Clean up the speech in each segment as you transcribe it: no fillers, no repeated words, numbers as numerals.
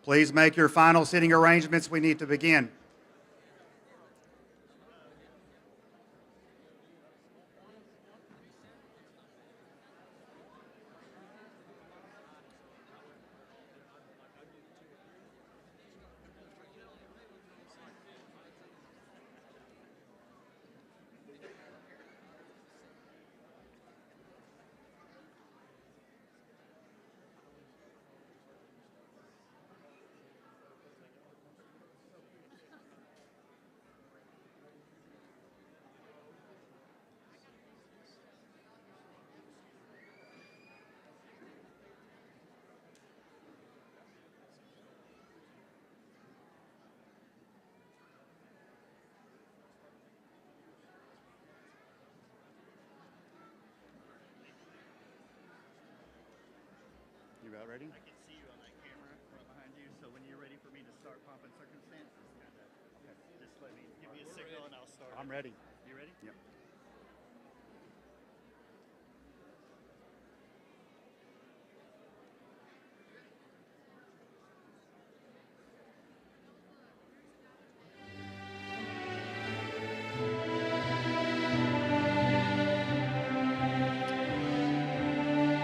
Please make your final seating arrangements. We need to begin. You about ready? I can see you on that camera right behind you, so when you're ready for me to start pumping circumstances, just let me give me a signal and I'll start. I'm ready. You ready? Yep.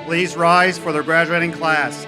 Please rise for the graduating class.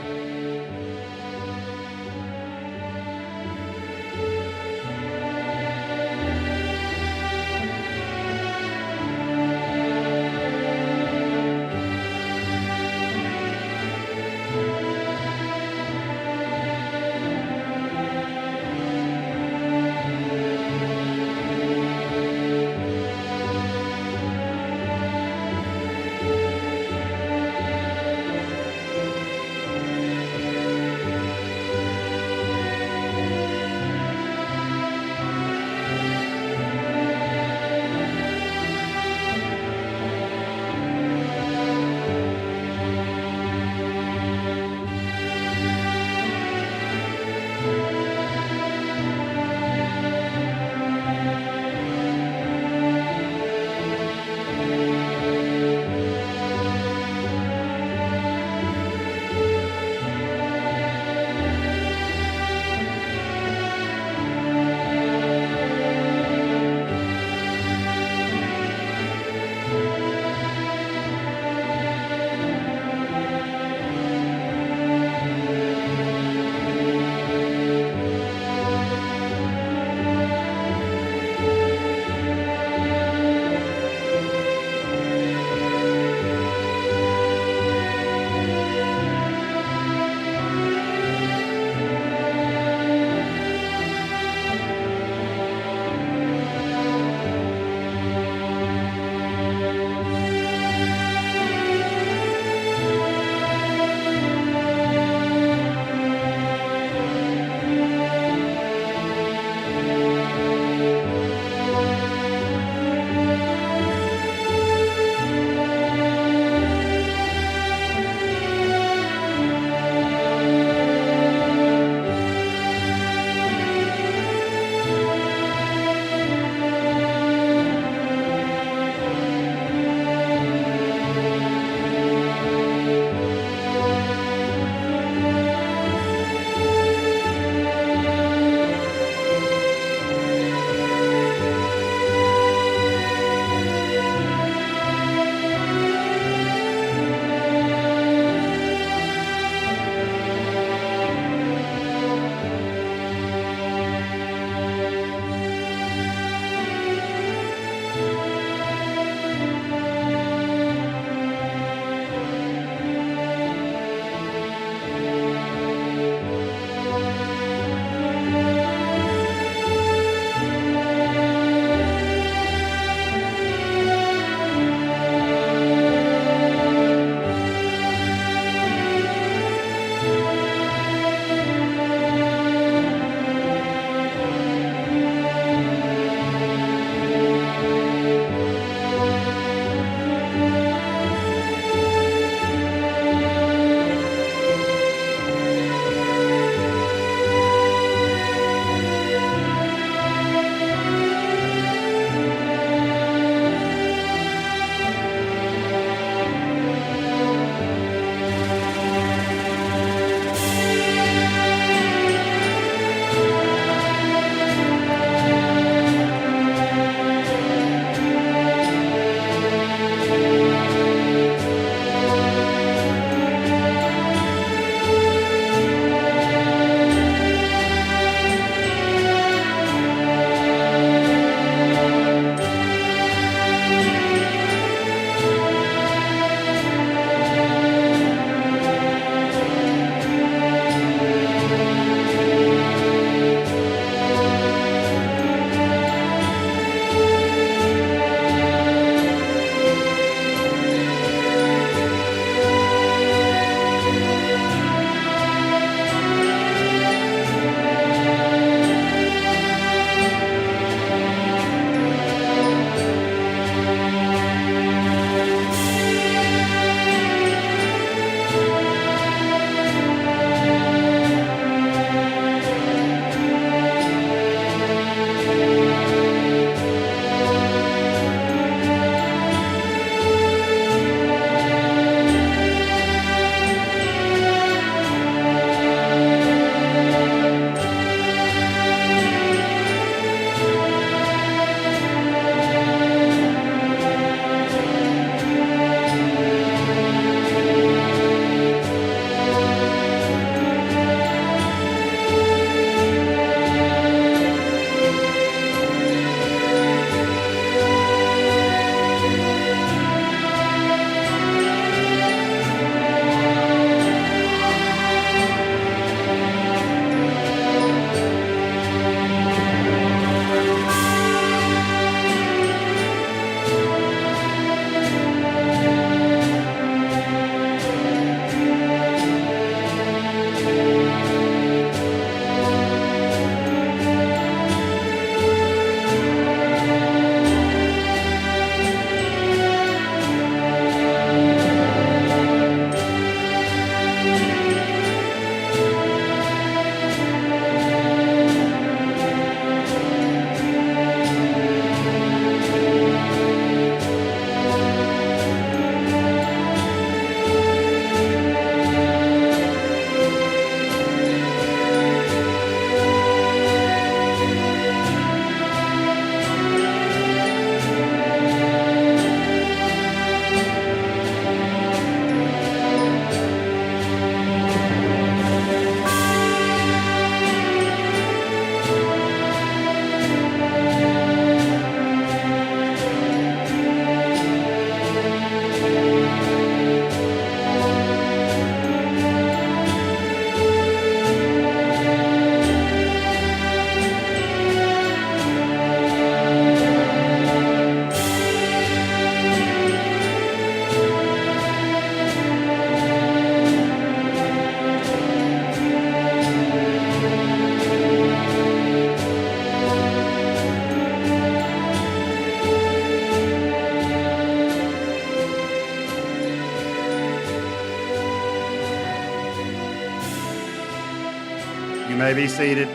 may be seated.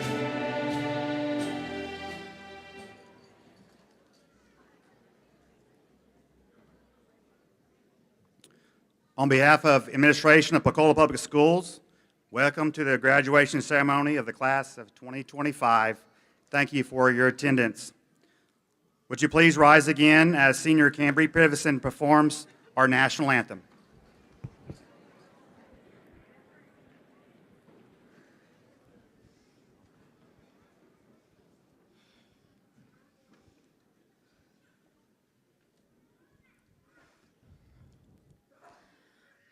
On behalf of administration of Pocola Public Schools, welcome to the graduation ceremony of the class of 2025. Thank you for your attendance. Would you please rise again as Senior Cambry Privison performs our national anthem.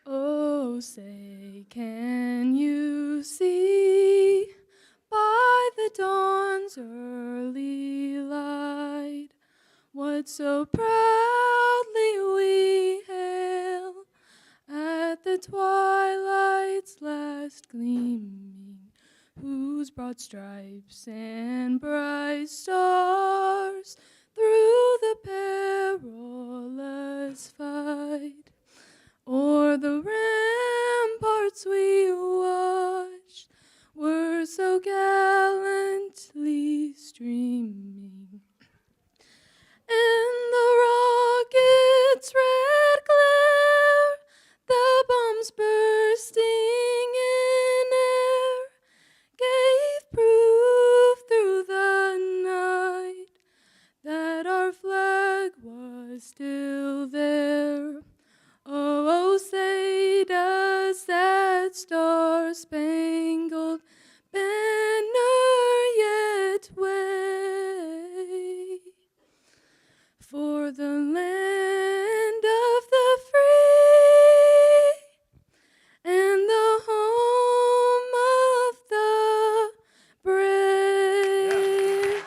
Oh, say, can you see by the dawn's early light what so proudly we hail at the twilight's last gleaming, whose broad stripes and bright stars through the perilous fight o'er the ramparts we watched were so gallantly streaming, and the rocket's red glare, the bombs bursting in air, gave proof through the night that our flag was still there. Oh, say does that star-spangled banner yet wave for the land of the free and the home of the brave?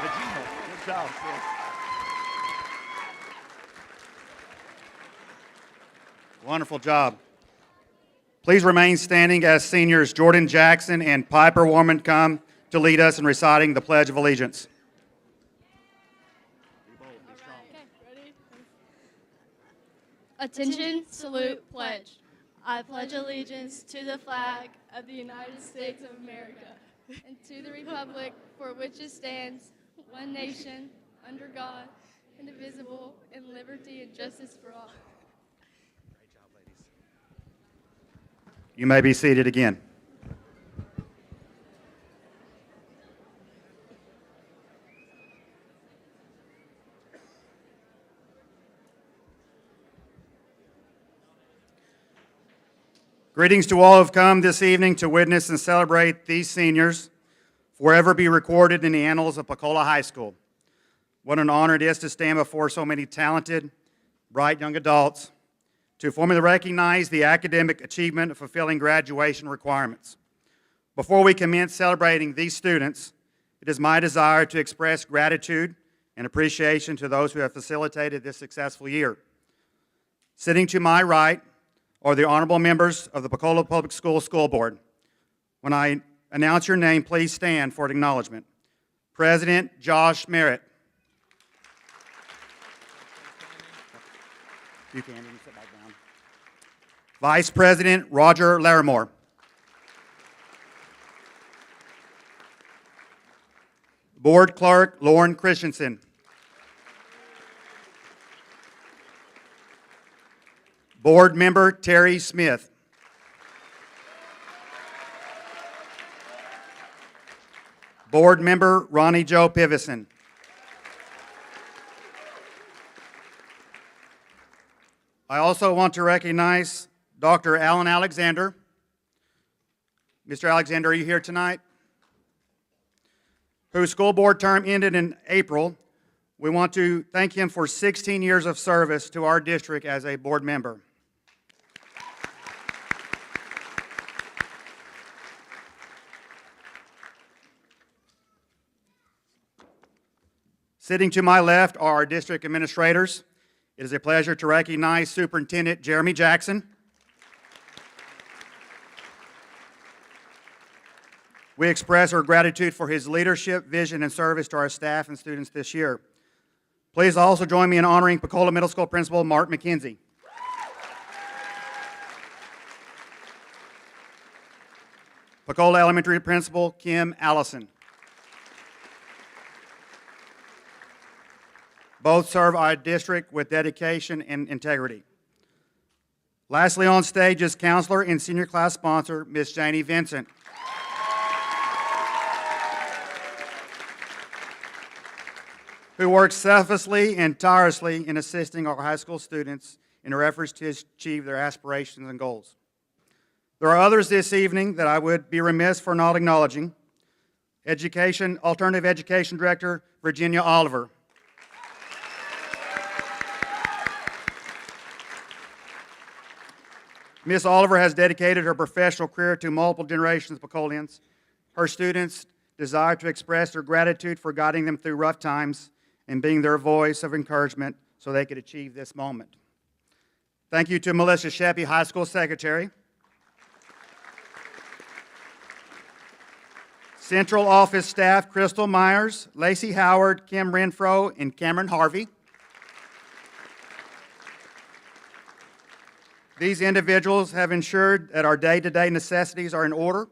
Good job, sis. Wonderful job. Please remain standing as seniors Jordan Jackson and Piper Warman come to lead us in reciting the Pledge of Allegiance. Be bold, be strong. Okay, ready? Attention, salute, pledge. I pledge allegiance to the flag of the United States of America and to the republic for which it stands, one nation, under God, indivisible, in liberty and justice for all. Great job, ladies. You may be seated again. Greetings to all who have come this evening to witness and celebrate these seniors, forever be recorded in the annals of Pocola High School. What an honor it is to stand before so many talented, bright young adults to formally recognize the academic achievement of fulfilling graduation requirements. Before we commence celebrating these students, it is my desire to express gratitude and appreciation to those who have facilitated this successful year. Sitting to my right are the honorable members of the Pocola Public Schools School Board. When I announce your name, please stand for an acknowledgement. President Josh Merritt. You can sit back down. Vice President Roger Larimore. Board Clerk Lauren Christensen. Board Member Terry Smith. Board Member Ronnie Joe Pivison. I also want to recognize Dr. Alan Alexander. Mr. Alexander, are you here tonight? Whose school board term ended in April. We want to thank him for 16 years of service to our district as a board member. Sitting to my left are our district administrators. It is a pleasure to recognize Superintendent Jeremy Jackson. We express our gratitude for his leadership, vision, and service to our staff and students this year. Please also join me in honoring Pocola Middle School Principal Mark McKenzie. Pocola Elementary Principal Kim Allison. Both serve our district with dedication and integrity. Lastly on stage is counselor and senior class sponsor, Ms. Janie Vincent. Who works selflessly and tirelessly in assisting our high school students in their efforts to achieve their aspirations and goals. There are others this evening that I would be remiss for not acknowledging. Alternative Education Director, Virginia Oliver. Ms. Oliver has dedicated her professional career to multiple generations of Pocolians. Her students desire to express their gratitude for guiding them through rough times and being their voice of encouragement so they could achieve this moment. Thank you to Melissa Sheppy, High School Secretary. Central Office staff, Crystal Myers, Lacey Howard, Kim Renfro, and Cameron Harvey. These individuals have ensured that our day-to-day necessities are in order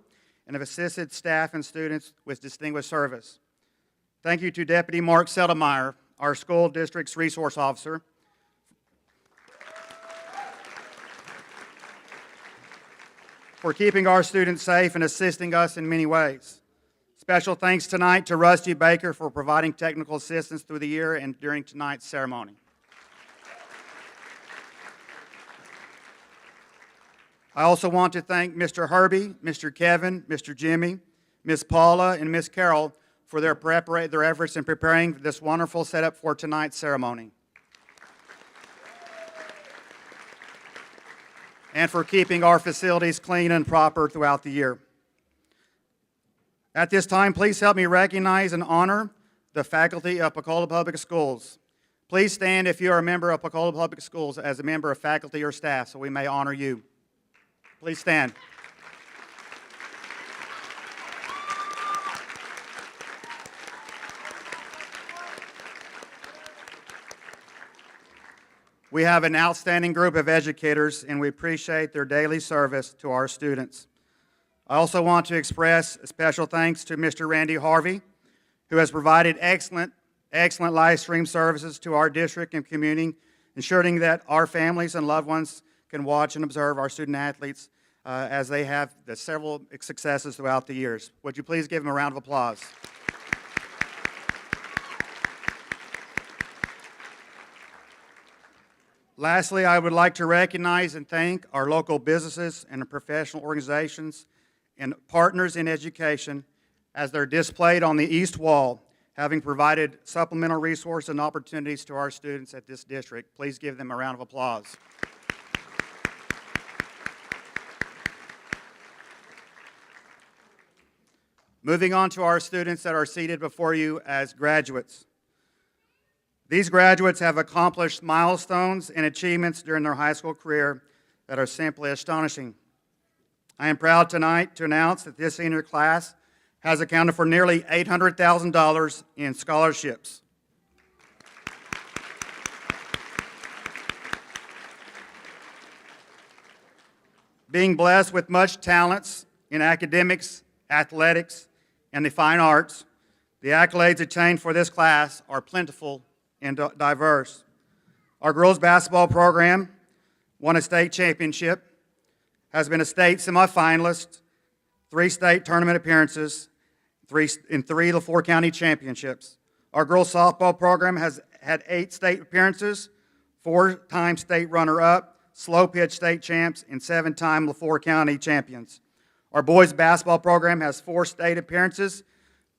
and have assisted staff and students with distinguished service. Thank you to Deputy Mark Settlemeyer, our school district's resource officer, for keeping our students safe and assisting us in many ways. Special thanks tonight to Rusty Baker for providing technical assistance through the year and during tonight's ceremony. I also want to thank Mr. Herbie, Mr. Kevin, Mr. Jimmy, Ms. Paula, and Ms. Carol for their efforts in preparing this wonderful setup for tonight's ceremony. And for keeping our facilities clean and proper throughout the year. At this time, please help me recognize and honor the faculty of Pocola Public Schools. Please stand if you are a member of Pocola Public Schools as a member of faculty or staff so we may honor you. Please stand. We have an outstanding group of educators, and we appreciate their daily service to our students. I also want to express a special thanks to Mr. Randy Harvey, who has provided excellent live stream services to our district and community, ensuring that our families and loved ones can watch and observe our student athletes as they have the several successes throughout the years. Would you please give them a round of applause? Lastly, I would like to recognize and thank our local businesses and professional organizations and partners in education as they're displayed on the east wall, having provided supplemental resources and opportunities to our students at this district. Please give them a round of applause. Moving on to our students that are seated before you as graduates. These graduates have accomplished milestones and achievements during their high school career that are simply astonishing. I am proud tonight to announce that this senior class has accounted for nearly $800,000 in scholarships. Being blessed with much talents in academics, athletics, and the fine arts, the accolades attained for this class are plentiful and diverse. Our girls basketball program won a state championship, has been a state semifinalist, 3 state tournament appearances, in 3 LaFleur County championships. Our girls softball program has had 8 state appearances, 4-time state runner-up, slow pitch state champs, and 7-time LaFleur County champions. Our boys basketball program has 4 state appearances,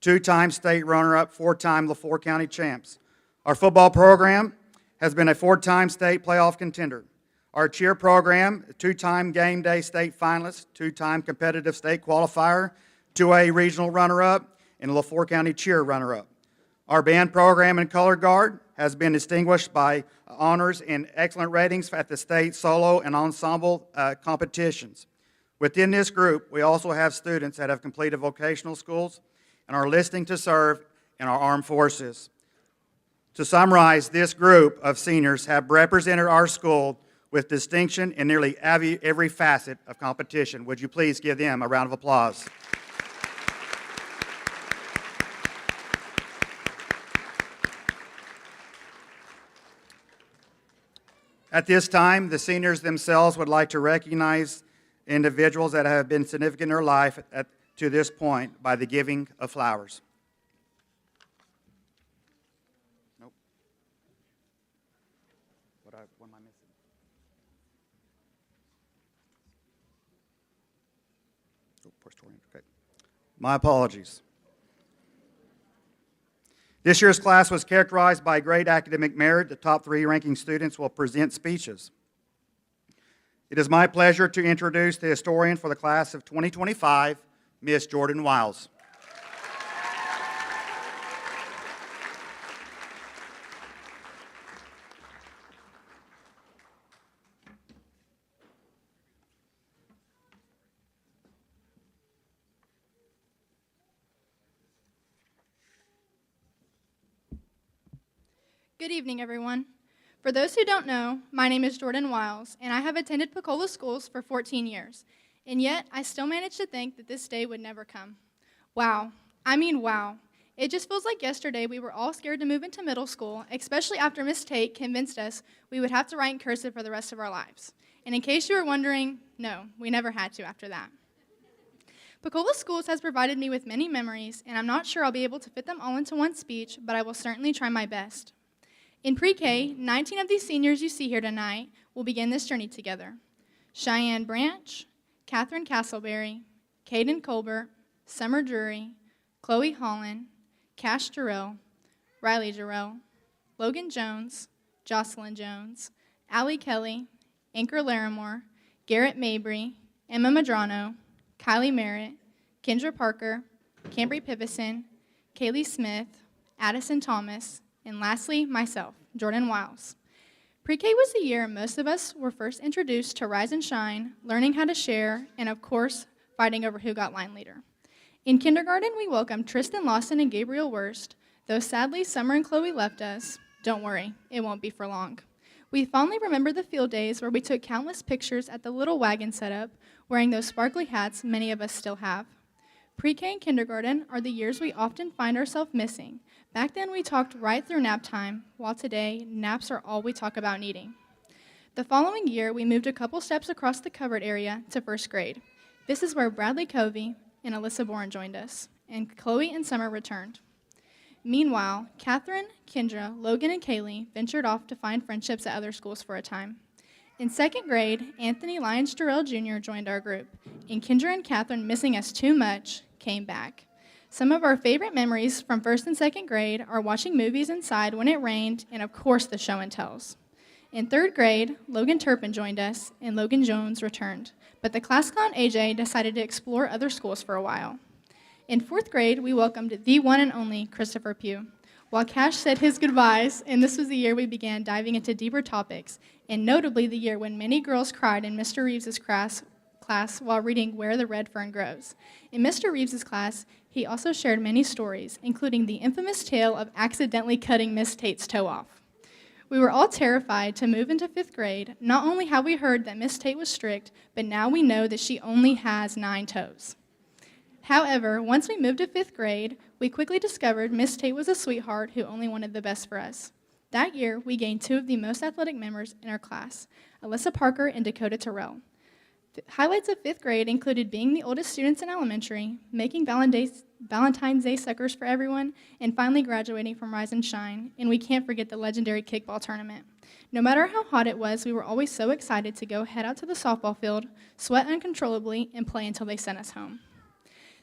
2-time state runner-up, 4-time LaFleur County champs. Our football program has been a 4-time state playoff contender. Our cheer program, a 2-time game day state finalist, 2-time competitive state qualifier, 2A regional runner-up, and LaFleur County cheer runner-up. Our band program and color guard has been distinguished by honors and excellent ratings at the state solo and ensemble competitions. Within this group, we also have students that have completed vocational schools and are listing to serve in our armed forces. To summarize, this group of seniors have represented our school with distinction in nearly every facet of competition. Would you please give them a round of applause? At this time, the seniors themselves would like to recognize individuals that have been significant in their life to this point by the giving of flowers. Nope. What am I missing? Oh, Pastorian, okay. My apologies. This year's class was characterized by great academic merit. The top 3 ranking students will present speeches. It is my pleasure to introduce the historian for the class of 2025, Ms. Jordan Wiles. Good evening, everyone. For those who don't know, my name is Jordan Wiles, and I have attended Pocola schools for 14 years. And yet, I still manage to think that this day would never come. Wow. I mean, wow. It just feels like yesterday we were all scared to move into middle school, especially after Miss Tate convinced us we would have to write in cursive for the rest of our lives. And in case you were wondering, no, we never had to after that. Pocola Schools has provided me with many memories, and I'm not sure I'll be able to fit them all into one speech, but I will certainly try my best. In pre-K, 19 of these seniors you see here tonight will begin this journey together. Cheyenne Branch, Catherine Castleberry, Caden Colbert, Summer Drury, Chloe Holland, Cash Jarrell, Riley Jarrell, Logan Jones, Jocelyn Jones, Allie Kelly, Anchor Larimore, Garrett Mabry, Emma Madrano, Kylie Merritt, Kendra Parker, Cambry Pivison, Kaylee Smith, Addison Thomas, and lastly, myself, Jordan Wiles. Pre-K was the year most of us were first introduced to Rise and Shine, learning how to share, and of course, fighting over who got line leader. In kindergarten, we welcomed Tristan Lawson and Gabriel Wurst. Though sadly, Summer and Chloe left us, don't worry, it won't be for long. We fondly remember the field days where we took countless pictures at the little wagon setup, wearing those sparkly hats many of us still have. Pre-K and kindergarten are the years we often find ourselves missing. Back then, we talked right through nap time, while today, naps are all we talk about needing. The following year, we moved a couple steps across the covered area to first grade. This is where Bradley Covey and Alyssa Bourne joined us, and Chloe and Summer returned. Meanwhile, Catherine, Kendra, Logan, and Kaylee ventured off to find friendships at other schools for a time. In second grade, Anthony Lyons Jarrell Jr. joined our group, and Kendra and Catherine, missing us too much, came back. Some of our favorite memories from first and second grade are watching movies inside when it rained, and of course the show and tells. In third grade, Logan Turpin joined us, and Logan Jones returned, but the class clown AJ decided to explore other schools for a while. In fourth grade, we welcomed the one and only Christopher Pugh. While Cash said his goodbyes, and this was the year we began diving into deeper topics, and notably the year when many girls cried in Mr. Reeves' class while reading Where the Red Fern Grows. In Mr. Reeves' class, he also shared many stories, including the infamous tale of accidentally cutting Miss Tate's toe off. We were all terrified to move into fifth grade. Not only have we heard that Miss Tate was strict, but now we know that she only has 9 toes. However, once we moved to fifth grade, we quickly discovered Miss Tate was a sweetheart who only wanted the best for us. That year, we gained 2 of the most athletic members in our class, Alyssa Parker and Dakota Terrell. Highlights of fifth grade included being the oldest students in elementary, making Valentine's Day suckers for everyone, and finally graduating from Rise and Shine, and we can't forget the legendary kickball tournament. No matter how hot it was, we were always so excited to go head out to the softball field, sweat uncontrollably, and play until they sent us home.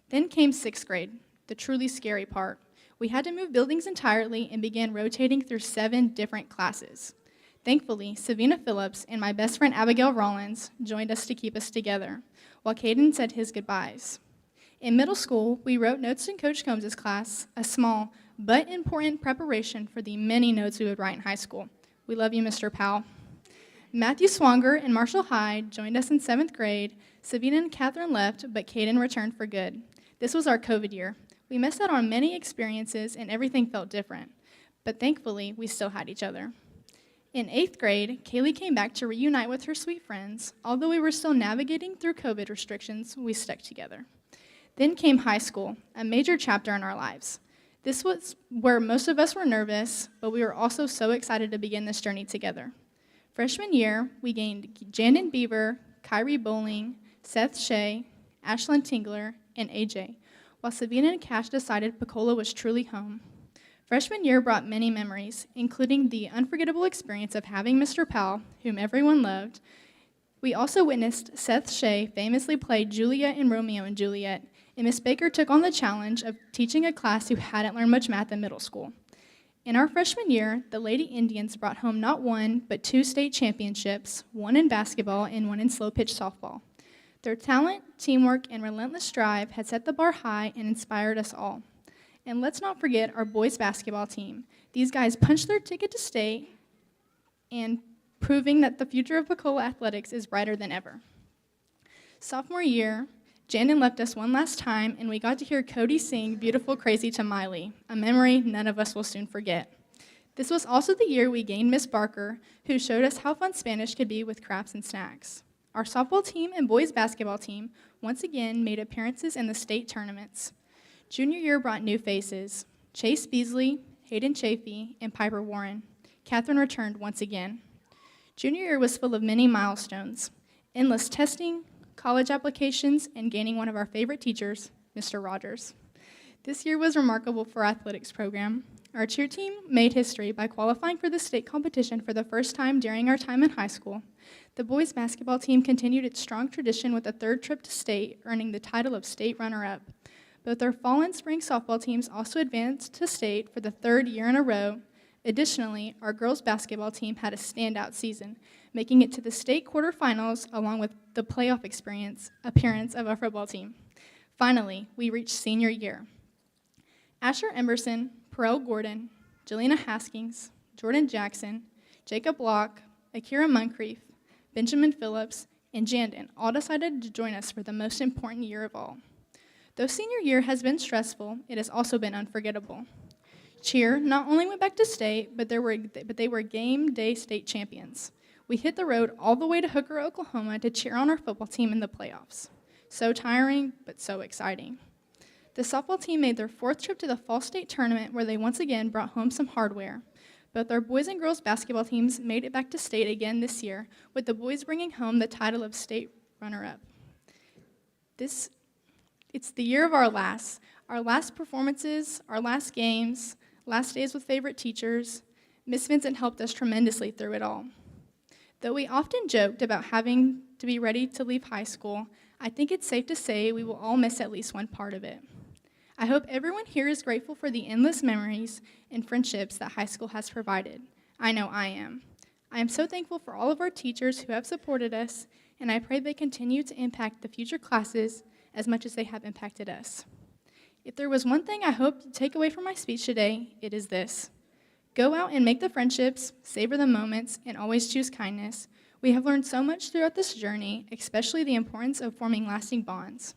Then came sixth grade, the truly scary part. We had to move buildings entirely and began rotating through 7 different classes. Thankfully, Savina Phillips and my best friend Abigail Rollins joined us to keep us together, while Caden said his goodbyes. In middle school, we wrote notes in Coach Combs' class, a small but important preparation for the many notes we would write in high school. We love you, Mr. Powell. Matthew Swanger and Marshall Hyde joined us in 7th grade. Savina and Catherine left, but Caden returned for good. This was our COVID year. We missed out on many experiences, and everything felt different. But thankfully, we still had each other. In 8th grade, Kaylee came back to reunite with her sweet friends. Although we were still navigating through COVID restrictions, we stuck together. Then came high school, a major chapter in our lives. This was where most of us were nervous, but we were also so excited to begin this journey together. Freshman year, we gained Jandon Beaver, Kyrie Bowling, Seth Shea, Ashlyn Tingler, and AJ, while Sabina and Cash decided Pocola was truly home. Freshman year brought many memories, including the unforgettable experience of having Mr. Powell, whom everyone loved. We also witnessed Seth Shea famously play Juliet and Romeo and Juliet, and Miss Baker took on the challenge of teaching a class who hadn't learned much math in middle school. In our freshman year, the Lady Indians brought home not one, but 2 state championships, one in basketball and one in slow-pitch softball. Their talent, teamwork, and relentless drive had set the bar high and inspired us all. And let's not forget our boys basketball team. These guys punched their ticket to state and proving that the future of Pocola athletics is brighter than ever. Sophomore year, Jandon left us one last time, and we got to hear Cody sing Beautiful Crazy to Miley, a memory none of us will soon forget. This was also the year we gained Miss Barker, who showed us how fun Spanish could be with crafts and snacks. Our softball team and boys basketball team once again made appearances in the state tournaments. Junior year brought new faces, Chase Beasley, Hayden Chafee, and Piper Warren. Catherine returned once again. Junior year was full of many milestones, endless testing, college applications, and gaining one of our favorite teachers, Mr. Rogers. This year was remarkable for our athletics program. Our cheer team made history by qualifying for the state competition for the first time during our time in high school. The boys basketball team continued its strong tradition with a 3rd trip to state, earning the title of state runner-up. Both our fall and spring softball teams also advanced to state for the 3rd year in a row. Additionally, our girls basketball team had a standout season, making it to the state quarterfinals along with the playoff appearance of our football team. Finally, we reached senior year. Asher Emerson, Perel Gordon, Jelena Haskins, Jordan Jackson, Jacob Locke, Akira Moncrief, Benjamin Phillips, and Jandon all decided to join us for the most important year of all. Though senior year has been stressful, it has also been unforgettable. Cheer not only went back to state, but they were game day state champions. We hit the road all the way to Hooker, Oklahoma to cheer on our football team in the playoffs. So tiring, but so exciting. The softball team made their 4th trip to the fall state tournament where they once again brought home some hardware. Both our boys and girls basketball teams made it back to state again this year, with the boys bringing home the title of state runner-up. It's the year of our last performances, our last games, last days with favorite teachers. Miss Vincent helped us tremendously through it all. Though we often joked about having to be ready to leave high school, I think it's safe to say we will all miss at least one part of it. I hope everyone here is grateful for the endless memories and friendships that high school has provided. I know I am. I am so thankful for all of our teachers who have supported us, and I pray they continue to impact the future classes as much as they have impacted us. If there was one thing I hope to take away from my speech today, it is this. Go out and make the friendships, savor the moments, and always choose kindness. We have learned so much throughout this journey, especially the importance of forming lasting bonds.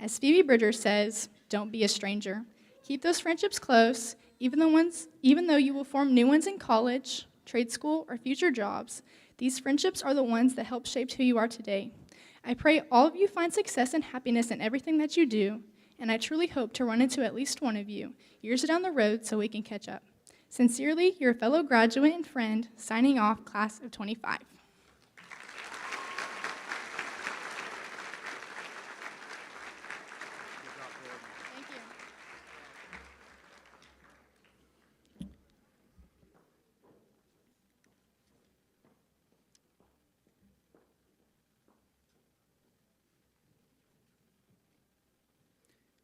As Phoebe Bridgers says, don't be a stranger. Keep those friendships close, even though you will form new ones in college, trade school, or future jobs. These friendships are the ones that help shape who you are today. I pray all of you find success and happiness in everything that you do, and I truly hope to run into at least one of you years down the road so we can catch up. Sincerely, your fellow graduate and friend, signing off, class of 25. Thank you.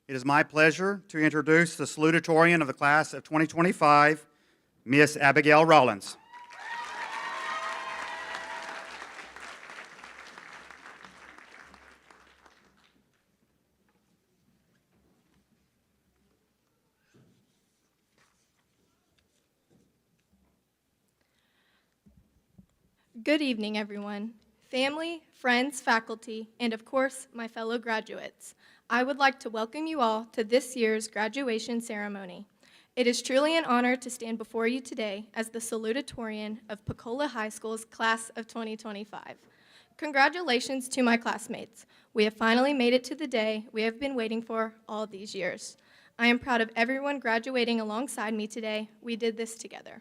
It is my pleasure to introduce the salutatorian of the class of 2025, Miss Abigail Rollins. Good evening, everyone. Family, friends, faculty, and of course, my fellow graduates. I would like to welcome you all to this year's graduation ceremony. It is truly an honor to stand before you today as the salutatorian of Pocola High School's class of 2025. Congratulations to my classmates. We have finally made it to the day we have been waiting for all these years. I am proud of everyone graduating alongside me today. We did this together.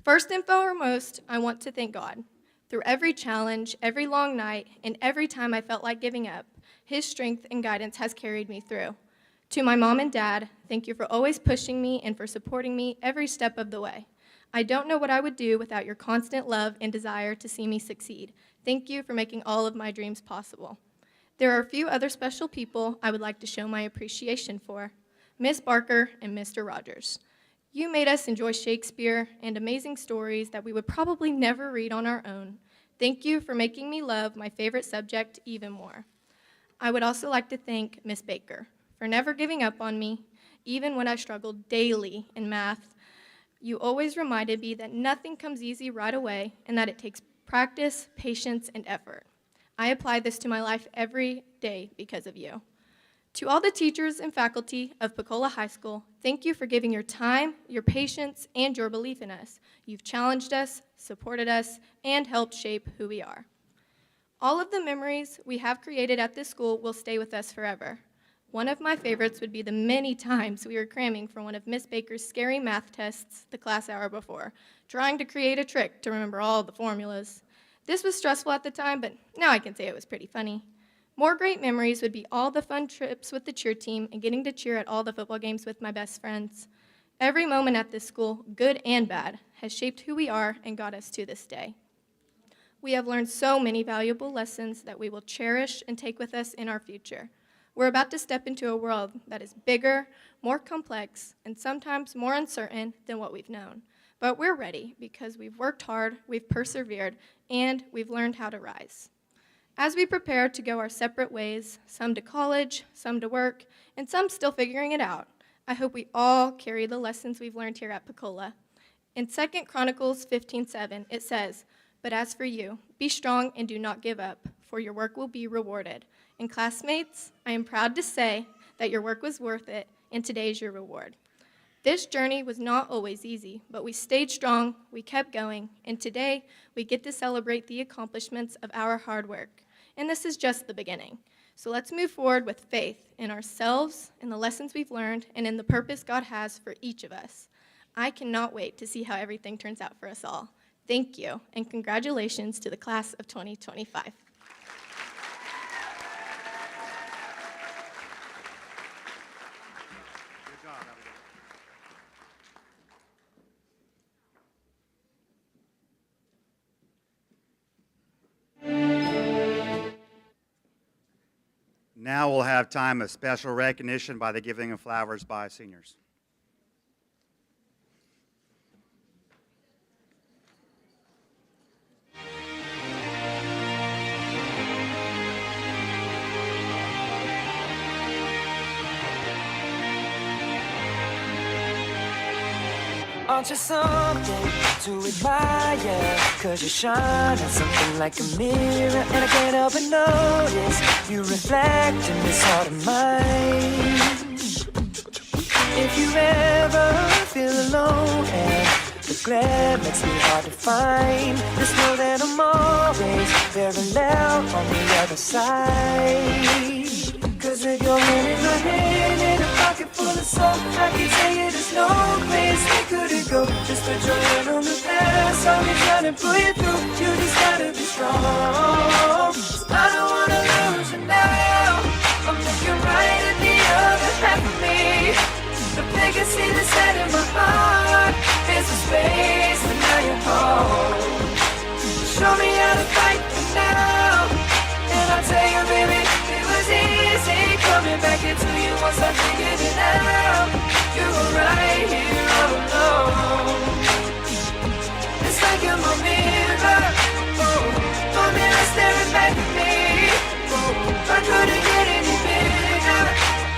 First and foremost, I want to thank God. Through every challenge, every long night, and every time I felt like giving up, His strength and guidance has carried me through. To my mom and dad, thank you for always pushing me and for supporting me every step of the way. I don't know what I would do without your constant love and desire to see me succeed. Thank you for making all of my dreams possible. There are a few other special people I would like to show my appreciation for. Miss Barker and Mr. Rogers. You made us enjoy Shakespeare and amazing stories that we would probably never read on our own. Thank you for making me love my favorite subject even more. I would also like to thank Miss Baker for never giving up on me, even when I struggled daily in math. You always reminded me that nothing comes easy right away and that it takes practice, patience, and effort. I apply this to my life every day because of you. To all the teachers and faculty of Pocola High School, thank you for giving your time, your patience, and your belief in us. You've challenged us, supported us, and helped shape who we are. All of the memories we have created at this school will stay with us forever. One of my favorites would be the many times we were cramming for one of Miss Baker's scary math tests the class hour before, trying to create a trick to remember all the formulas. This was stressful at the time, but now I can say it was pretty funny. More great memories would be all the fun trips with the cheer team and getting to cheer at all the football games with my best friends. Every moment at this school, good and bad, has shaped who we are and got us to this day. We have learned so many valuable lessons that we will cherish and take with us in our future. We're about to step into a world that is bigger, more complex, and sometimes more uncertain than what we've known. But we're ready because we've worked hard, we've persevered, and we've learned how to rise. As we prepare to go our separate ways, some to college, some to work, and some still figuring it out, I hope we all carry the lessons we've learned here at Pocola. In 2 Chronicles 15:7, it says, "But as for you, be strong and do not give up, for your work will be rewarded." And classmates, I am proud to say that your work was worth it, and today is your reward. This journey was not always easy, but we stayed strong, we kept going, and today we get to celebrate the accomplishments of our hard work. And this is just the beginning. So let's move forward with faith in ourselves, in the lessons we've learned, and in the purpose God has for each of us. I cannot wait to see how everything turns out for us all. Thank you, and congratulations to the class of 2025. Good job, Abigail. Now we'll have time of special recognition by the giving of flowers by seniors. Aren't you something to admire? 'Cause you shine at something like a mirror, and I can't help but notice you reflect in this heart of mine. If you ever feel alone and the glare makes me hard to find, just know that I'm always parallel on the other side. 'Cause with your hand in my hand and a pocket full of soul, I can tell you there's no place we couldn't go. Just put your hand on the past, I'll be trying to pull you through. You just gotta be strong. I don't wanna lose you now. I'm looking right at the other half of me. The vacancy that's set in my heart is a space, and now you're home. Show me how to fight for now, and I'll tell you, baby, it was easy coming back into you once I figured it out. You were right here all alone. It's like you're my mirror, oh, my mirror staring back at me. Oh, I couldn't get any bigger,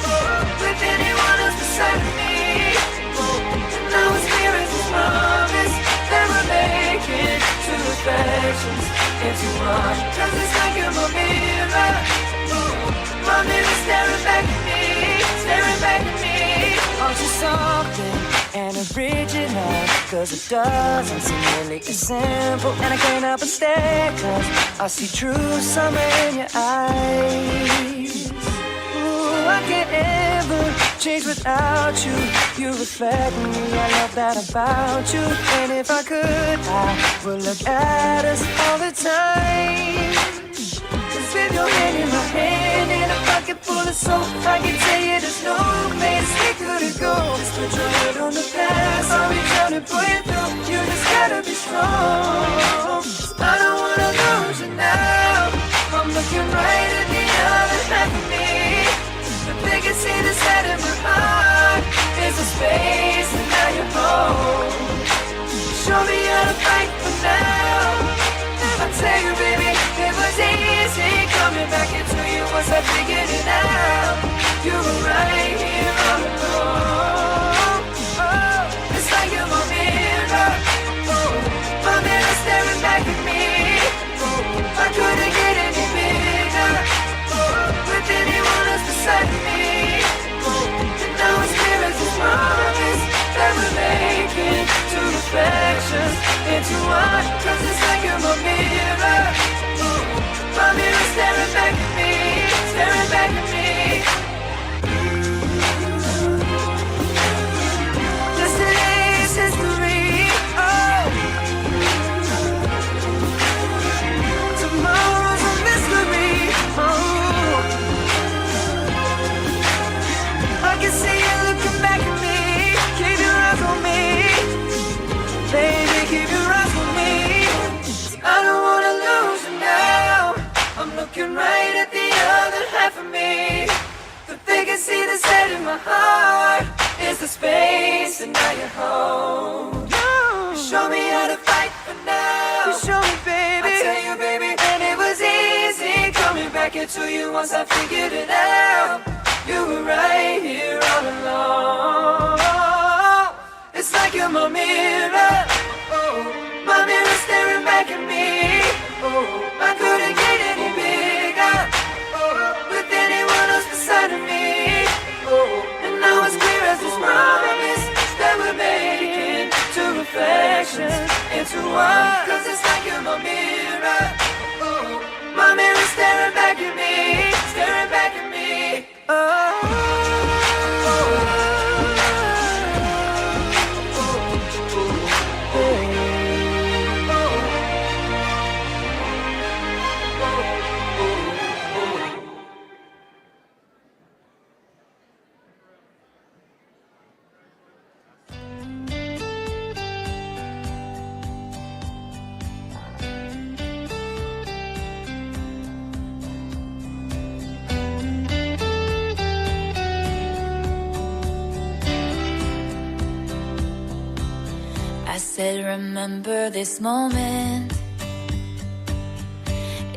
oh, with anyone else beside me. Oh, and now it's clear as this promise that we're making two reflections into one. 'Cause it's like you're my mirror, oh, my mirror staring back at me, staring back at me. Aren't you something and original, cause it doesn't seem really as simple. And I can't help but stare, cause I see true summer in your eyes. Ooh, I can't ever change without you. You reflect me, I love that about you. And if I could, I would look at us all the time. Cause with your hand in my hand and a pocket full of soap, I can tell you there's no place we couldn't go. Just put your head on the past, I'll reach out and pull you through. You just gotta be strong. I don't wanna lose you now. I'm looking right at the other half of me. The biggest thing that's set in my heart is the space, and now you're home. Show me how to fight for now. I tell you, baby, it was easy coming back into you once I figured it out. You were right here all along. Oh, it's like you're my mirror. Oh, my mirror staring back at me. Oh, I couldn't get any bigger. Oh, with anyone else beside me. Oh, and now it's clear as this promise that we're making two reflections into one. Cause it's like you're my mirror. Ooh, my mirror staring back at me, staring back at me. Yesterday's history. Oh, tomorrow's a mystery. Oh, I can see you looking back at me. Keep your eyes on me, baby, keep your eyes on me. I don't wanna lose you now. I'm looking right at the other half of me. The vacancy that's set in my heart is the space, and now you're home. You show me how to fight for now. You show me, baby. I tell you, baby, and it was easy coming back into you once I figured it out. You were right here all along. It's like you're my mirror. Oh, my mirror staring back at me. Oh, I couldn't get any bigger. Oh, with anyone else beside of me. Oh, and now it's clear as this promise that we're making two reflections into one. Cause it's like you're my mirror. Oh, my mirror staring back at me, staring back at me. I said, remember this moment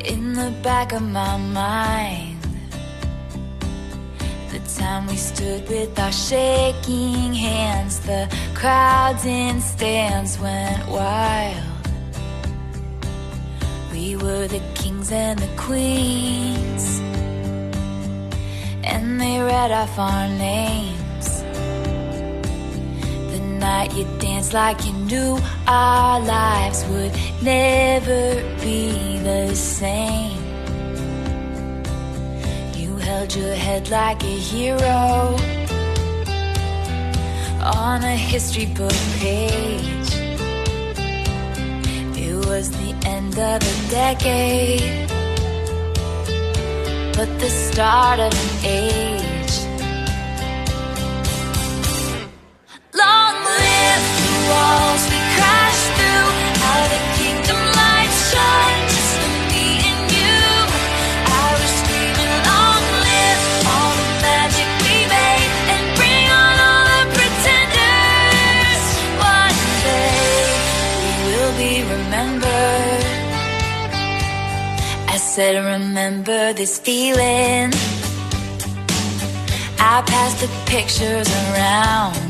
in the back of my mind. The time we stood with our shaking hands, the crowds in stands went wild. We were the kings and the queens, and they read off our names. Night you danced like you knew our lives would never be the same. You held your head like a hero on a history book page. It was the end of a decade, but the start of an age. Long live the walls we crashed through, how the kingdom lights shine just for me and you. I was screaming, long live all the magic we made, and bring on all the pretenders. One day we will be remembered. I said, remember this feeling. I passed the pictures around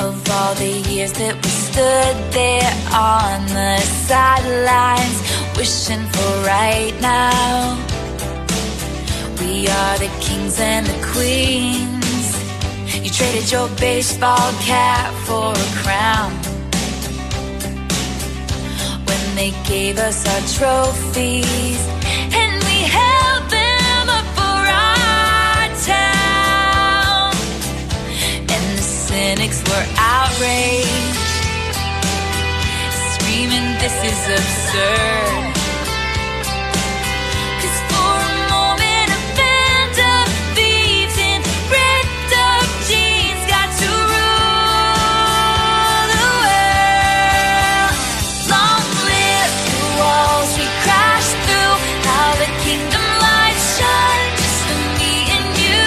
of all the years that we stood there on the sidelines, wishing for right now. We are the kings and the queens, You traded your baseball cap for a crown. When they gave us our trophies and we held them up for our town, and the cynics were outraged, screaming, "This is absurd." 'Cause for a moment a band of thieves in ripped up jeans got to rule the world. Long live the walls we crashed through, how the kingdom lights shine just for me and you.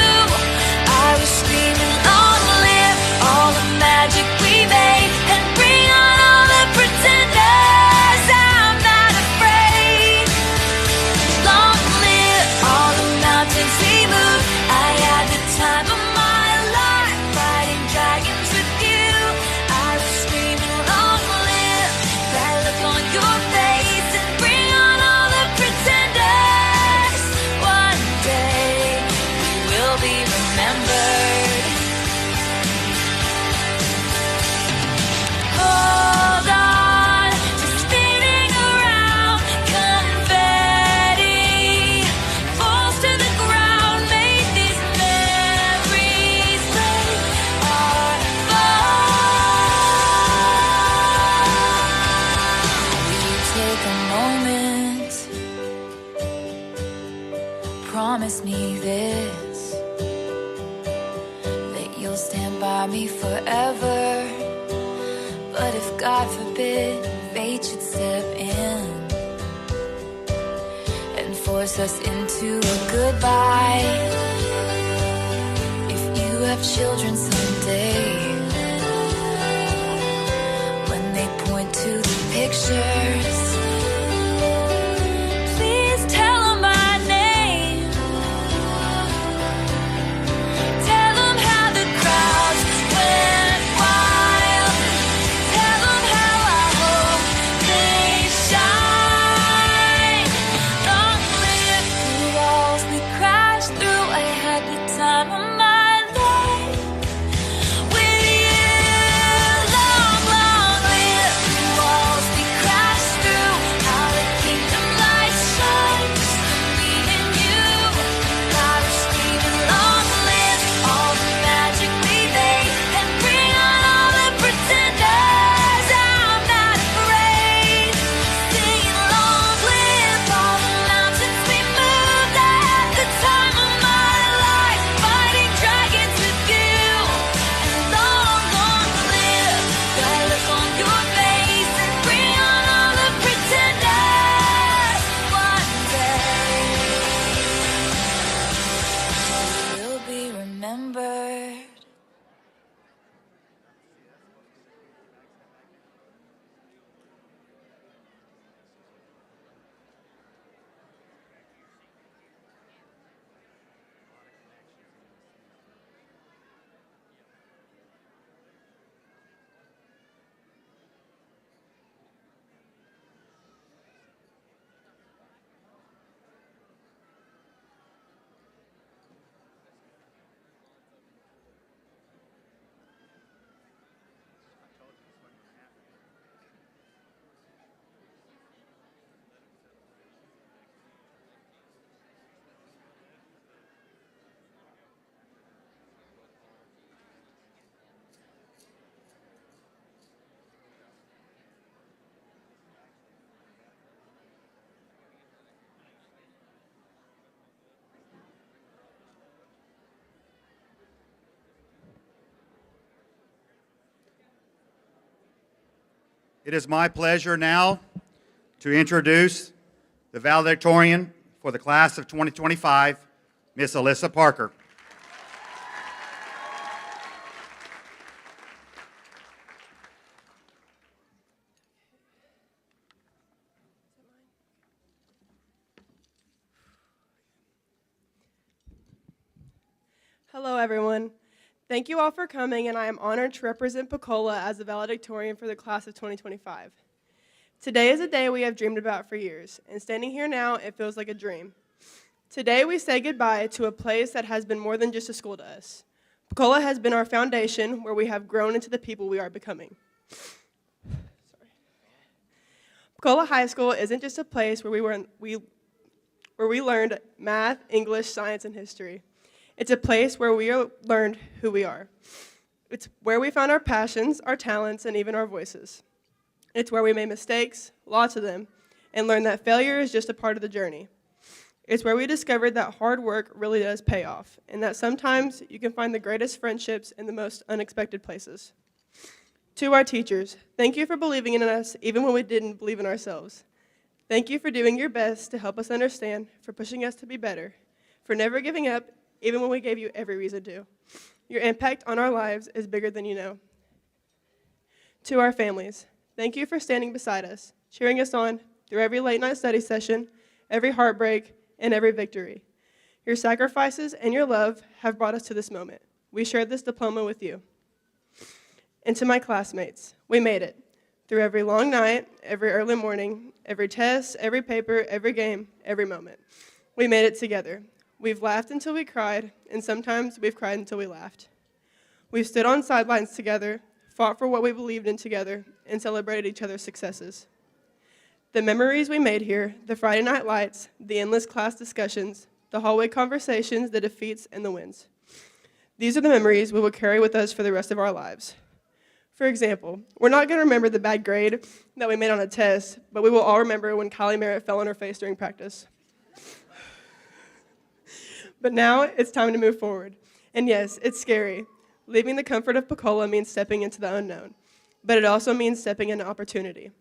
I was screaming, long live all the magic we made, and bring on all the pretenders. I'm not afraid. Long live all the mountains we moved. I had the time of my life fighting dragons with you. I was screaming, long live that look on your face, and bring on all the pretenders. One day we will be remembered. Hold on to spinning around. Confetti falls to the ground. Make these memories break our fall. Will you take a moment? Promise me this, that you'll stand by me forever. But if God forbid fate should step in and force us into a goodbye, if you have children someday, when they point to the pictures, please tell them my name. Tell them how the crowds went wild. Tell them how I hope they shine. Long live the walls we crashed through. I had the time of my life with you. Long, long live the walls we crashed through. How the kingdom lights shine just for me and you. I was screaming, long live all the magic we made, and bring on all the pretenders. I'm not afraid. Singing, long live all the mountains we moved. I had the time of my life fighting dragons with you. And long, long live that look on your face, and bring on all the pretenders. One day we'll be remembered. It is my pleasure now to introduce the valedictorian for the class of 2025, Miss Alyssa Parker. Hello, everyone. Thank you all for coming, and I am honored to represent Pocola as the valedictorian for the class of 2025. Today is a day we have dreamed about for years, and standing here now, it feels like a dream. Today, we say goodbye to a place that has been more than just a school to us. Pocola has been our foundation where we have grown into the people we are becoming. Pocola High School isn't just a place where we learned math, English, science, and history. It's a place where we learned who we are. It's where we found our passions, our talents, and even our voices. It's where we made mistakes, lots of them, and learned that failure is just a part of the journey. It's where we discovered that hard work really does pay off, and that sometimes you can find the greatest friendships in the most unexpected places. To our teachers, thank you for believing in us even when we didn't believe in ourselves. Thank you for doing your best to help us understand, for pushing us to be better, for never giving up even when we gave you every reason to. Your impact on our lives is bigger than you know. To our families, thank you for standing beside us, cheering us on through every late night study session, every heartbreak, and every victory. Your sacrifices and your love have brought us to this moment. We shared this diploma with you. And to my classmates, we made it. Through every long night, every early morning, every test, every paper, every game, every moment. We made it together. We've laughed until we cried, and sometimes we've cried until we laughed. We've stood on sidelines together, fought for what we believed in together, and celebrated each other's successes. The memories we made here, the Friday night lights, the endless class discussions, the hallway conversations, the defeats, and the wins. These are the memories we will carry with us for the rest of our lives. For example, we're not going to remember the bad grade that we made on a test, but we will all remember when Kylie Merritt fell on her face during practice. But now it's time to move forward. And yes, it's scary. Leaving the comfort of Pocola means stepping into the unknown, but it also means stepping into opportunity,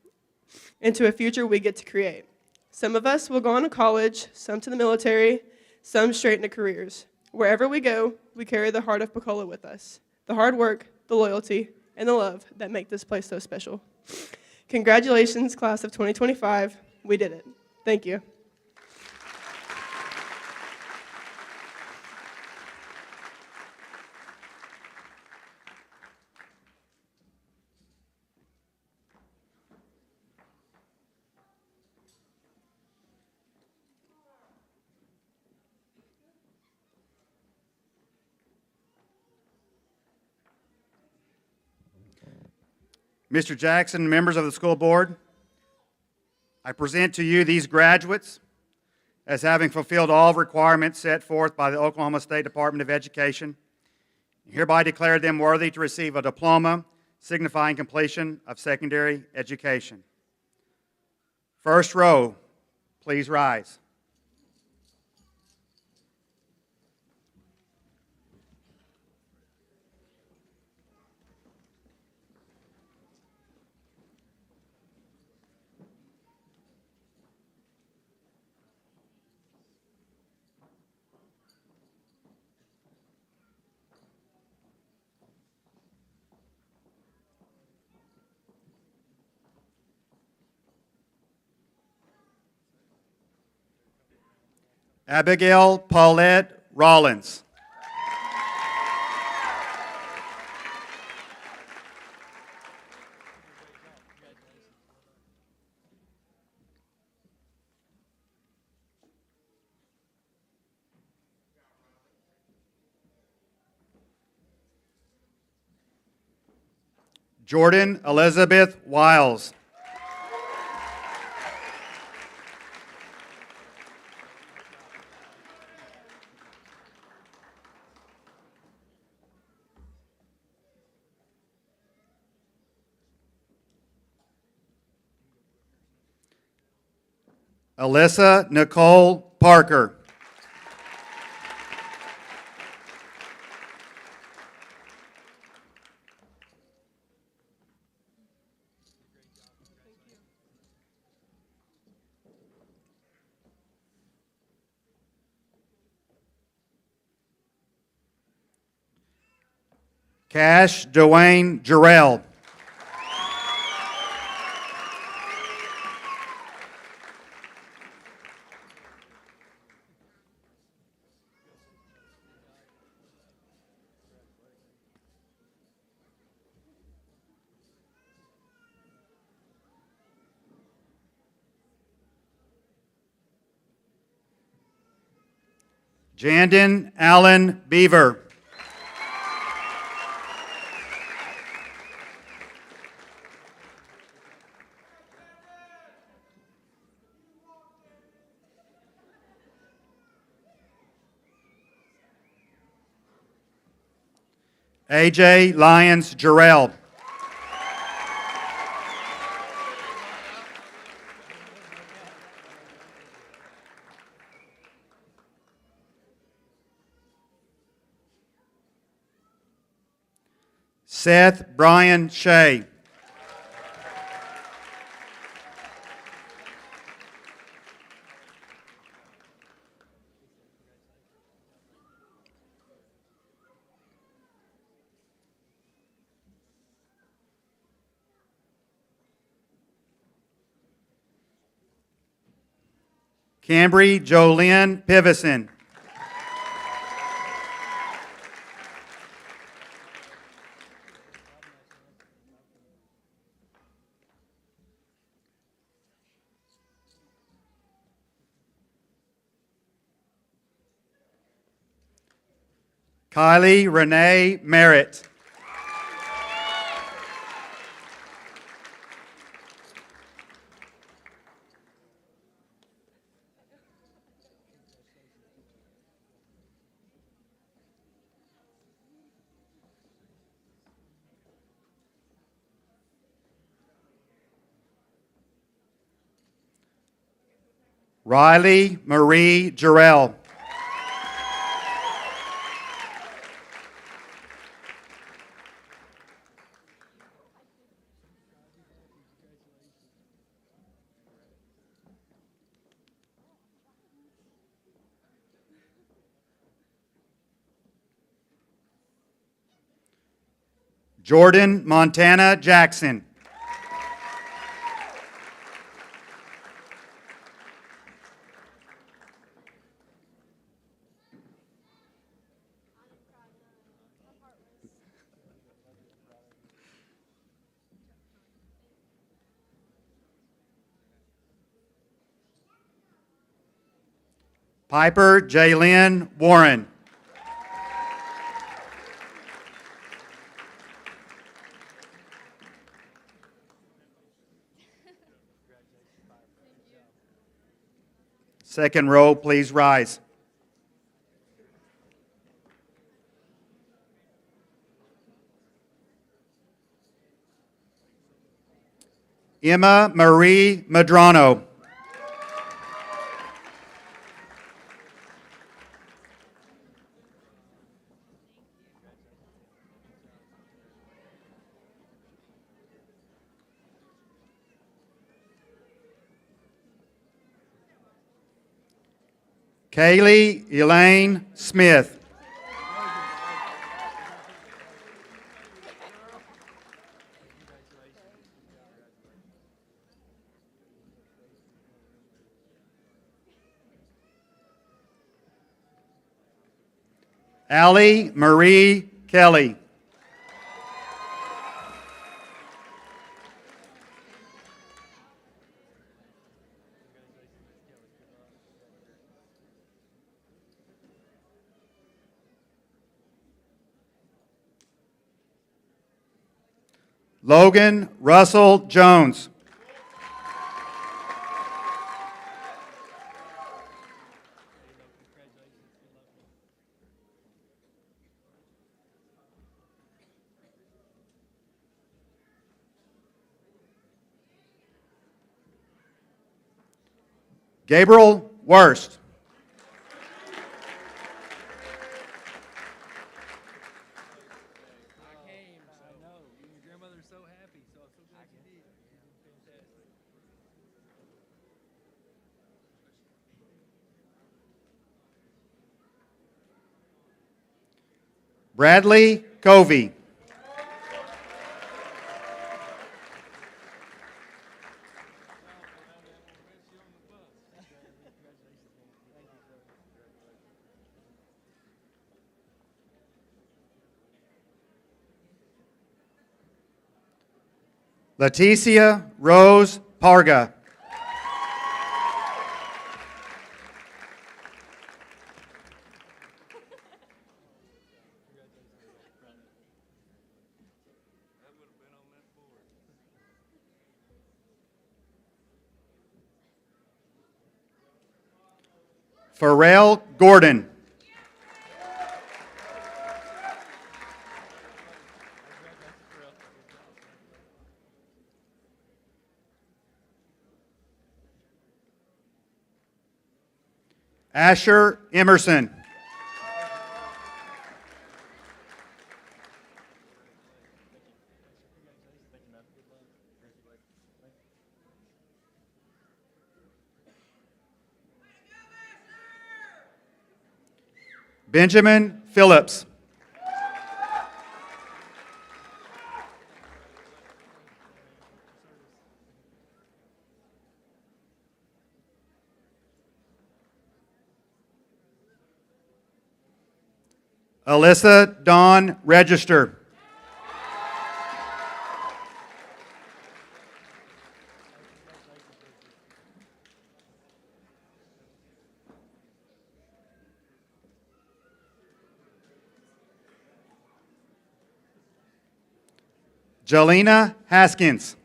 into a future we get to create. Some of us will go on to college, some to the military, some straight into careers. Wherever we go, we carry the heart of Pocola with us, the hard work, the loyalty, and the love that make this place so special. Congratulations, class of 2025. We did it. Thank you. Mr. Jackson, members of the school board, I present to you these graduates as having fulfilled all requirements set forth by the Oklahoma State Department of Education, and hereby declare them worthy to receive a diploma signifying completion of secondary education. First row, please rise. Abigail Paulette Rollins. Jordan Elizabeth Wiles. Alyssa Nicole Parker. Cash Dwayne Jarrell. Jandon Allen Beaver. AJ Lyons Jarrell. Seth Brian Shea. Cambry Jolynn Pivison. Kylie Renee Merritt. Riley Marie Jarrell. Jordan Montana Jackson. Piper Jaylyn Warren. Second row, please rise. Emma Marie Madrano. Kaylee Elaine Smith. Allie Marie Kelly. Logan Russell Jones. Gabriel Worst. Bradley Covey. Leticia Rose Parga. Pharrell Gordon. Asher Emerson. Benjamin Phillips. Alyssa Dawn Register. Jelena Haskins.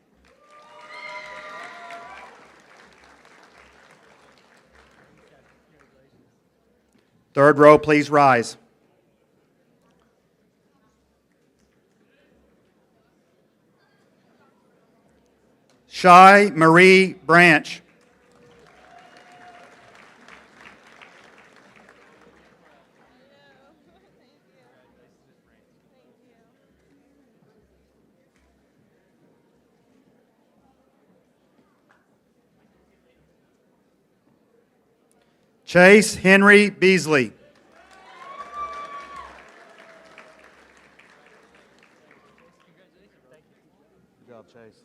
Third row, please rise. Shy Marie Branch. Chase Henry Beasley. Good job, Chase.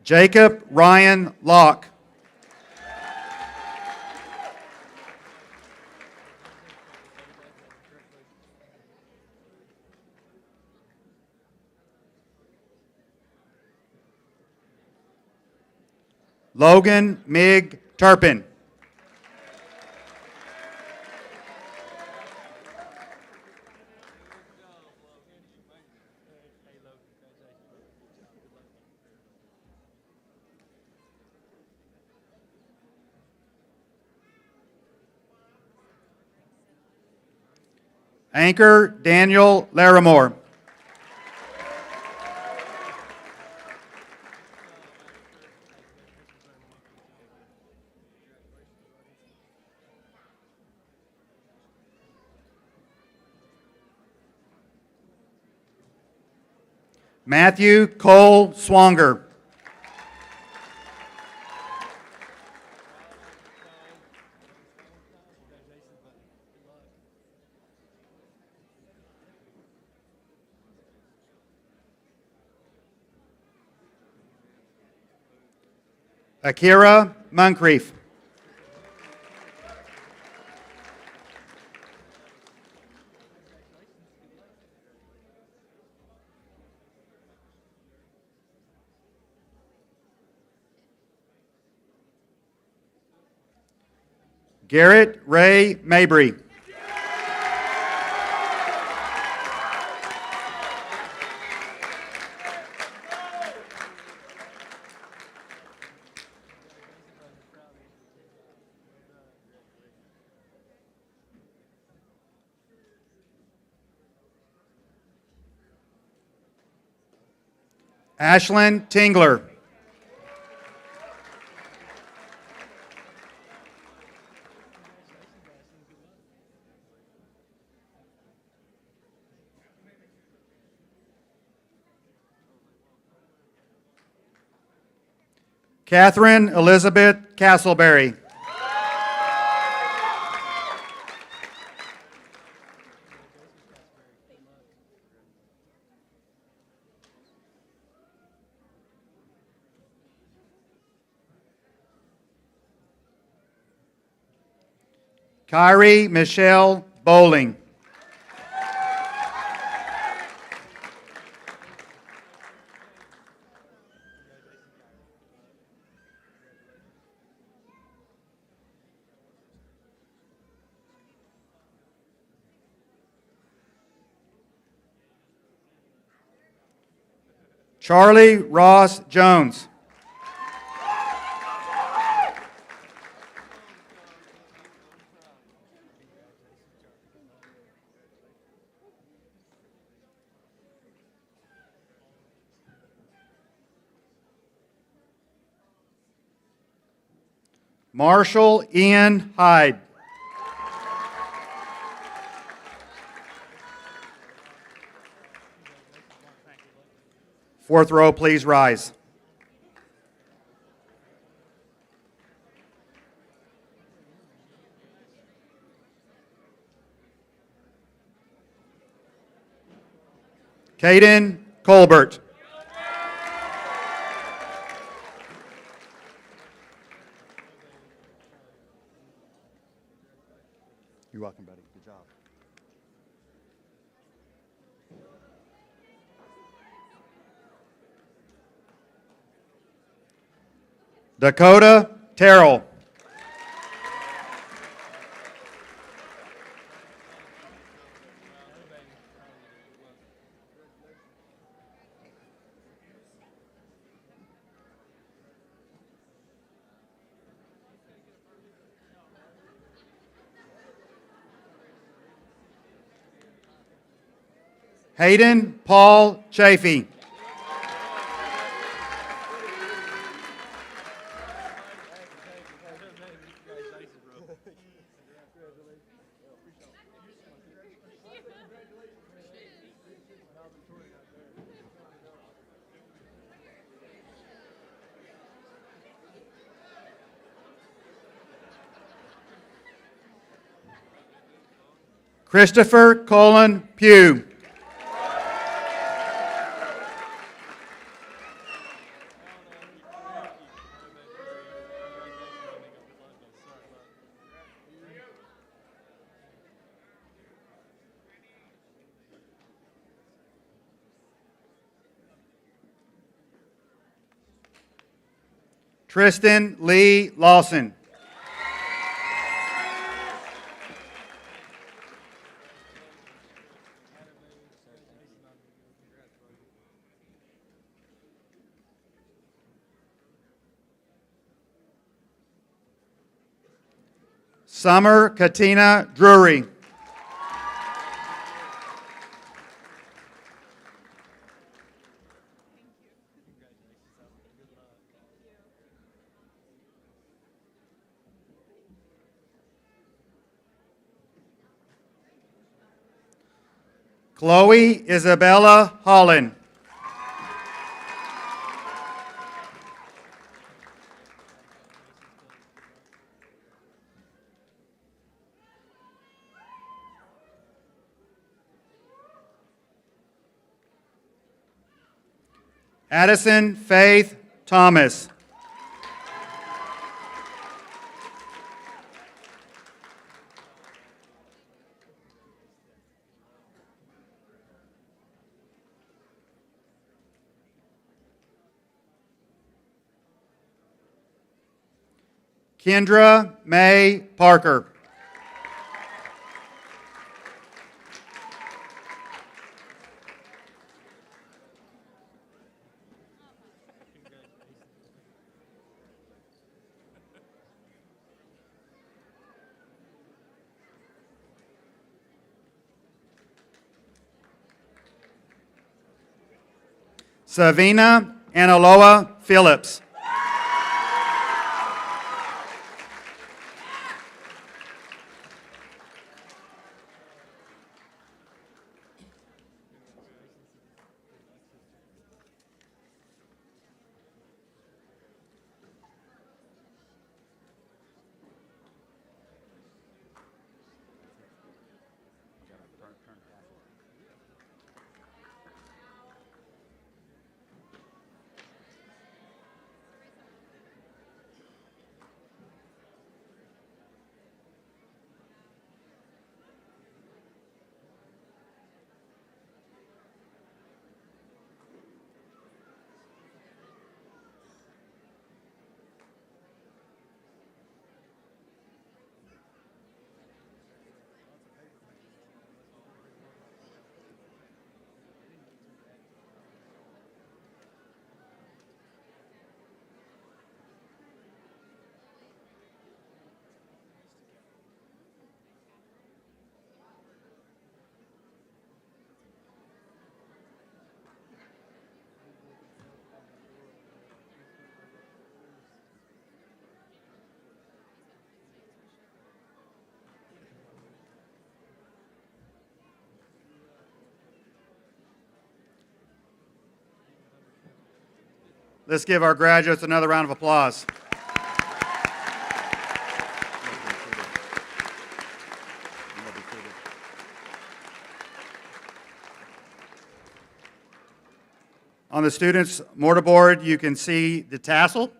Jacob Ryan Locke. Logan Mig Turpin. Anchor Daniel Larimore. Matthew Cole Swanger. Akira Moncrief. Garrett Ray Mabry. Ashlyn Tingler. Catherine Elizabeth Castleberry. Kyrie Michelle Bowling. Charlie Ross Jones. Marshall Ian Hyde. Fourth row, please rise. Caden Colbert. You're welcome, buddy. Good job. Dakota Terrell. Hayden Paul Chafee. Christopher Colin Pugh. Tristan Lee Lawson. Summer Katina Drury. Chloe Isabella Holland. Addison Faith Thomas. Kendra May Parker. Savina Analoa Phillips. Let's give our graduates another round of applause. On the students' mortarboard, you can see the tassel.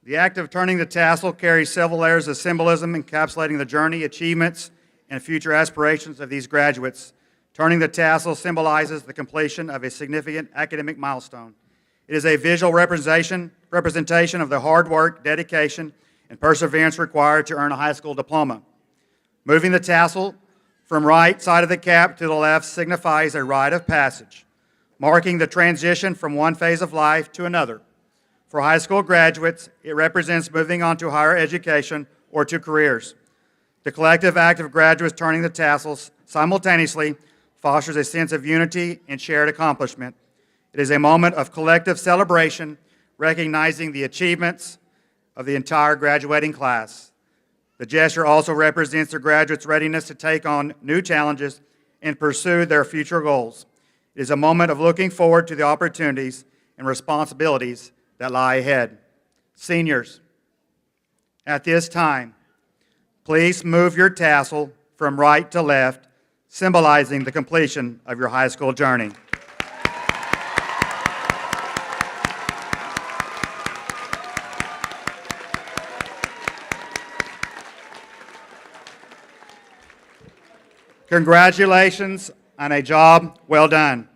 The act of turning the tassel carries several layers of symbolism encapsulating the journey, achievements, and future aspirations of these graduates. Turning the tassel symbolizes the completion of a significant academic milestone. It is a visual representation of the hard work, dedication, and perseverance required to earn a high school diploma. Moving the tassel from right side of the cap to the left signifies a rite of passage, marking the transition from one phase of life to another. For high school graduates, it represents moving on to higher education or to careers. The collective act of graduates turning the tassels simultaneously fosters a sense of unity and shared accomplishment. It is a moment of collective celebration, recognizing the achievements of the entire graduating class. The gesture also represents the graduates' readiness to take on new challenges and pursue their future goals. It is a moment of looking forward to the opportunities and responsibilities that lie ahead. Seniors, at this time, please move your tassel from right to left, symbolizing the completion of your high school journey. Congratulations on a job well done.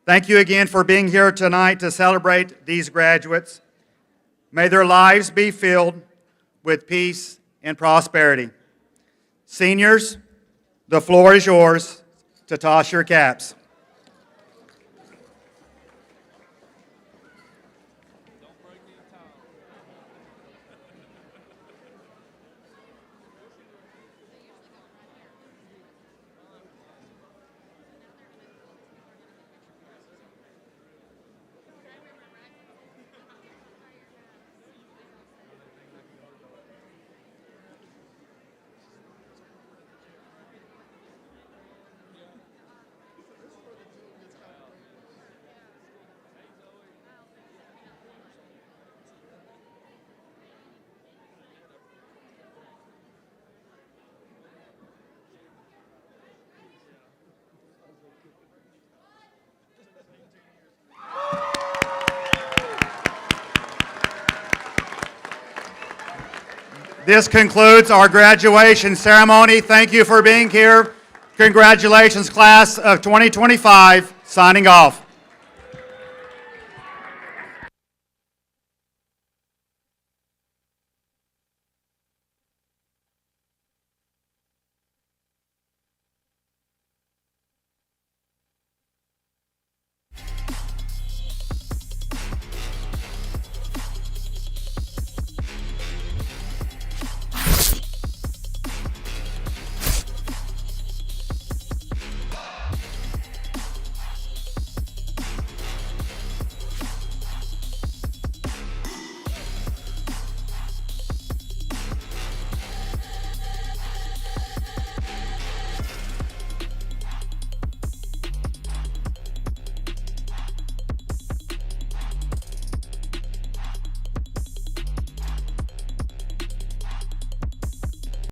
Thank you again for being here tonight to celebrate these graduates. May their lives be filled with peace and prosperity. Seniors, the floor is yours to toss your caps. This concludes our graduation ceremony. Thank you for being here. Congratulations, class of 2025. Signing off.